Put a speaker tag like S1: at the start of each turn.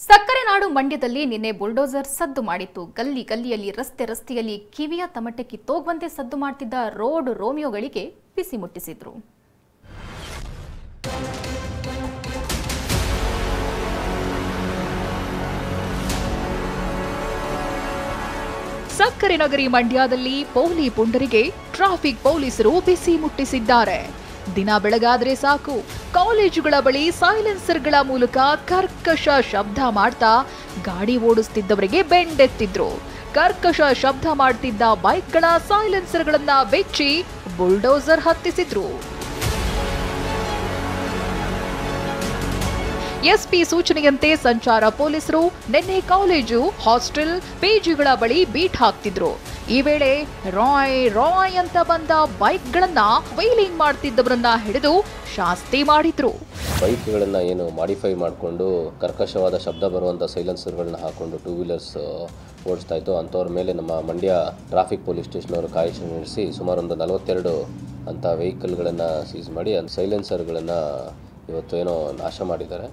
S1: ಸಕ್ಕರೆ ನಾಡು ಮಂಡ್ಯದಲ್ಲಿ ನಿನ್ನೆ ಬುಲ್ಡೋಸರ್ ಸದ್ದು ಮಾಡಿತ್ತು. ಗಲ್ಲಿ ಗಲ್ಲಿಯಲ್ಲಿ ರಸ್ತೆಯಲ್ಲಿ ಕಿವಿಯ ತಮಟೆ ಕಿತ್ತೋಗುವಂತೆ ಸದ್ದು ಮಾಡ್ತಿದ್ದ ರೋಡ್ ರೋಮಿಯೋಗಳಿಗೆ ಬಿಸಿ ಮುಟ್ಟಿಸಿದ್ರು. ಸಕ್ಕರೆ ನಗರಿ ಮಂಡ್ಯದಲ್ಲಿ ಪೌಲಿ ಪುಂಡರಿಗೆ ಟ್ರಾಫಿಕ್ ಪೊಲೀಸರು ಬಿಸಿ ಮುಟ್ಟಿಸಿದ್ದಾರೆ. ದಿನ ಬೆಳಗಾದ್ರೆ ಸಾಕು, ಕಾಲೇಜುಗಳ ಬಳಿ ಸೈಲೆನ್ಸರ್ಗಳ ಮೂಲಕ ಕರ್ಕಶ ಶಬ್ದ ಮಾಡ್ತಾ ಗಾಡಿ ಓಡಿಸುತ್ತಿದ್ದವರಿಗೆ ಬೆಂಡೆತ್ತಿದ್ರು. ಕರ್ಕಶ ಶಬ್ದ ಮಾಡ್ತಿದ್ದ ಬೈಕ್ಗಳ ಸೈಲೆನ್ಸರ್ಗಳನ್ನ ಬೆಚ್ಚಿ ಬುಲ್ಡೋಸರ್ ಹತ್ತಿಸಿದ್ರು. ಎಸ್ಪಿ ಸೂಚನೆಯಂತೆ ಸಂಚಾರ ಪೊಲೀಸರು ನಿನ್ನೆ ಕಾಲೇಜು, ಹಾಸ್ಟೆಲ್, ಪಿಜಿಗಳ ಬಳಿ ಬೀಟ್ ಹಾಕ್ತಿದ್ರು. ಈ ವೇಳೆ ರಾಯ್ ರಾಯ್ ಅಂತ ಬಂದ ಬೈಕ್ಗಳನ್ನ ವೀಲಿಂಗ್ ಮಾಡ್ತಿದ್ದವರನ್ನ ಹಿಡಿದು ಶಾಸ್ತಿ ಮಾಡಿದ್ರು.
S2: ಬೈಕ್ಗಳನ್ನ ಏನು ಮಾಡಿಫೈ ಮಾಡಿಕೊಂಡು ಕರ್ಕಶವಾದ ಶಬ್ದ ಬರುವಂಥ ಸೈಲೆನ್ಸರ್ಗಳನ್ನ ಹಾಕೊಂಡು ಟೂ ವೀಲರ್ಸ್ ಓಡಿಸ್ತಾ ಇತ್ತು. ಅಂಥವ್ರ ಮೇಲೆ ನಮ್ಮ ಮಂಡ್ಯ ಟ್ರಾಫಿಕ್ ಪೊಲೀಸ್ ಸ್ಟೇಷನ್ ಅವರು ಕಾರ್ಯಾಚರಣೆ ನಡೆಸಿ ಸುಮಾರು ಒಂದು 42 ಅಂಥ ವೆಹಿಕಲ್ಗಳನ್ನು ಸೀಸ್ ಮಾಡಿ ಸೈಲೆನ್ಸರ್ಗಳನ್ನು ಇವತ್ತು ಏನೋ ನಾಶ ಮಾಡಿದ್ದಾರೆ.